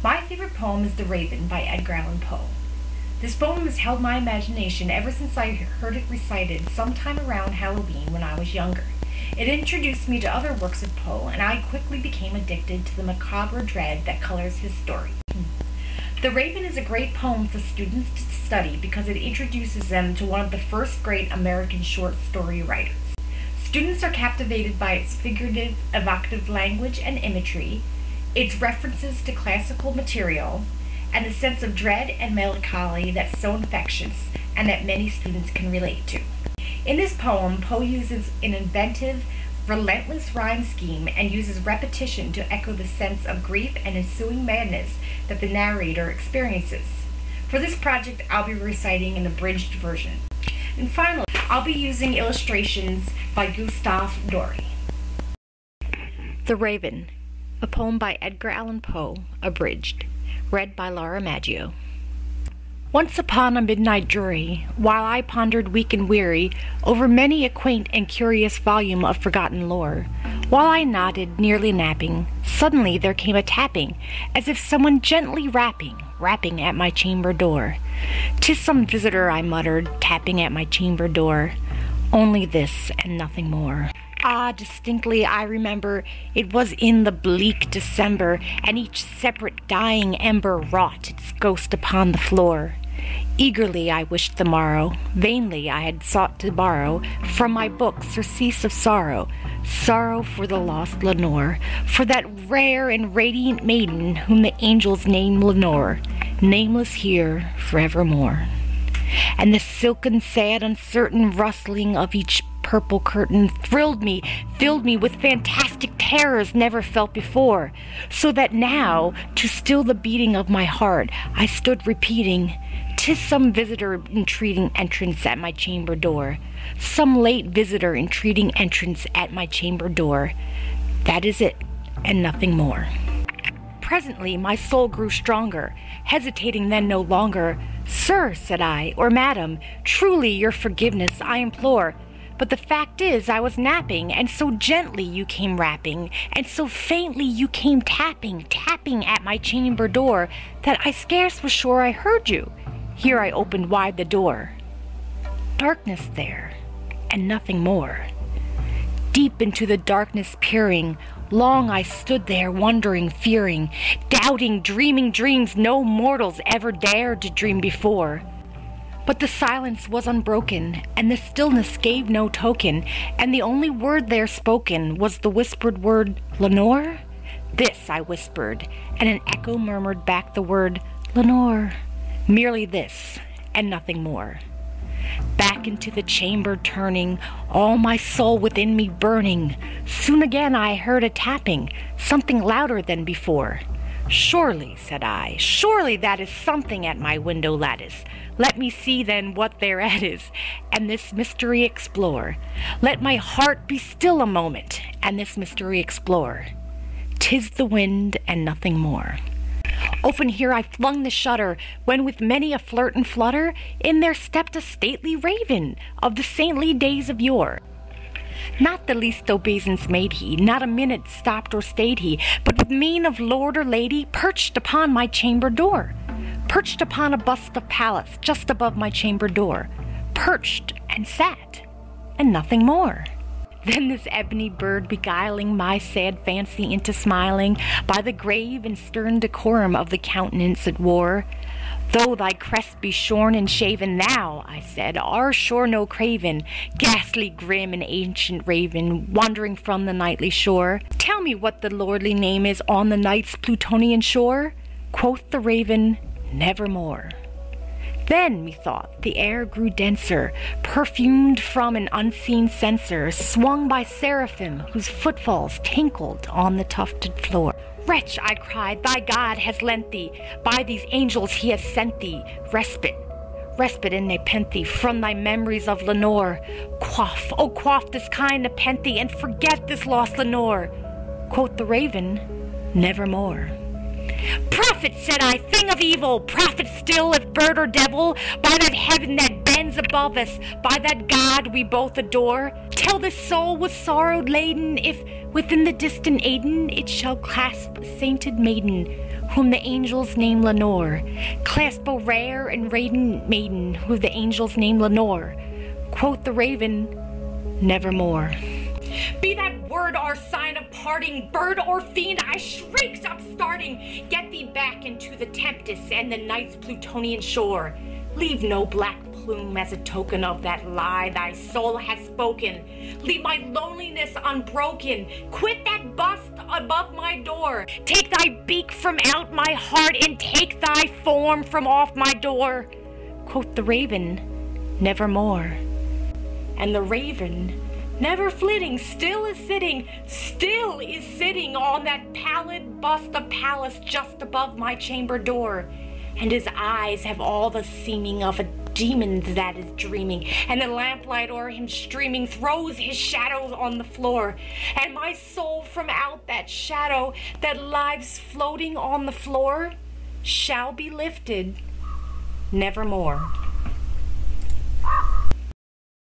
My favorite poem is The Raven by Edgar Allan Poe. This poem has held my imagination ever since I heard it recited sometime around Halloween when I was younger. It introduced me to other works of Poe, and I quickly became addicted to the macabre dread that colors his story. The Raven is a great poem for students to study because it introduces them to one of the first great American short story writers. Students are captivated by its figurative, evocative language and imagery, its references to classical material, and the sense of dread and melancholy that's so infectious and that many students can relate to. In this poem, Poe uses an inventive, relentless rhyme scheme and uses repetition to echo the sense of grief and ensuing madness that the narrator experiences. For this project, I'll be reciting an abridged version. And finally, I'll be using illustrations by Gustave Doré. The Raven, a poem by Edgar Allan Poe, abridged, read by Laura Maggio. Once upon a midnight dreary, while I pondered weak and weary over many a quaint and curious volume of forgotten lore, while I nodded, nearly napping, suddenly there came a tapping, as if someone gently rapping at my chamber door. "'Tis some visitor," I muttered, tapping at my chamber door. Only this and nothing more. Ah, distinctly I remember it was in the bleak December, and each separate dying ember wrought its ghost upon the floor. Eagerly I wished the morrow, vainly I had sought to borrow from my book surcease of sorrow, sorrow for the lost Lenore, for that rare and radiant maiden whom the angels name Lenore, nameless here forevermore. And the silken, sad, uncertain rustling of each purple curtain thrilled me, filled me with fantastic terrors never felt before, so that now, to still the beating of my heart, I stood repeating, "'Tis some visitor entreating entrance at my chamber door, some late visitor entreating entrance at my chamber door. That is it, and nothing more." Presently my soul grew stronger, hesitating then no longer. "Sir," said I, "or madam, truly your forgiveness I implore. But the fact is I was napping, and so gently you came rapping, and so faintly you came tapping at my chamber door, that I scarce was sure I heard you." Here I opened wide the door. Darkness there, and nothing more. Deep into the darkness peering, long I stood there wondering, fearing, doubting, dreaming dreams no mortals ever dared to dream before. But the silence was unbroken, and the stillness gave no token, and the only word there spoken was the whispered word, "Lenore?" This I whispered, and an echo murmured back the word, "Lenore." Merely this, and nothing more. Back into the chamber turning, all my soul within me burning, soon again I heard a tapping, something louder than before. "Surely," said I, "surely that is something at my window lattice. Let me see then what thereat is, and this mystery explore. Let my heart be still a moment, and this mystery explore. 'Tis the wind and nothing more." Open here I flung the shutter, when with many a flirt and flutter, in there stepped a stately raven, of the saintly days of yore. Not the least obeisance made he, not a minute stopped or stayed he, but with mien of lord or lady, perched upon my chamber door. Perched upon a bust of Pallas, just above my chamber door. Perched and sat, and nothing more. Then this ebony bird beguiling my sad fancy into smiling, by the grave and stern decorum of the countenance it wore. "Though thy crest be shorn and shaven, thou," I said, "are sure no craven, ghastly, grim, and ancient raven, wandering from the nightly shore. Tell me what the lordly name is on the night's Plutonian shore." Quoth the raven, "Nevermore." Then, methought, the air grew denser, perfumed from an unseen censer, swung by seraphim whose footfalls tinkled on the tufted floor. "Wretch," I cried, "thy God has lent thee, by these angels he has sent thee, respite, respite and nepenthe from thy memories of Lenore. Quaff, oh quaff this kind nepenthe, and forget this lost Lenore." Quoth the raven, "Nevermore." "Prophet," said I, "thing of evil, prophet still, if bird or devil, by that heaven that ascends above us by that God we both adore. Till this soul was sorrow laden, if within the distant Aidenn it shall clasp a sainted maiden, whom the angels name Lenore. Clasp a rare and radiant maiden, whom the angels name Lenore. Quoth the raven, nevermore. Be that word our sign of parting, bird or fiend, I shrieked upstarting. Get thee back into the tempest and the night's Plutonian shore. Leave no black plume as a token of that lie thy soul has spoken. Leave my loneliness unbroken. Quit that bust above my door. Take thy beak from out my heart and take thy form from off my door. Quoth the raven, nevermore. And the raven, never flitting, still is sitting on that pallid bust of Pallas just above my chamber door. And his eyes have all the seeming of a demon that is dreaming, and the lamplight o'er him streaming throws his shadows on the floor. And my soul from out that shadow that lies floating on the floor shall be lifted nevermore.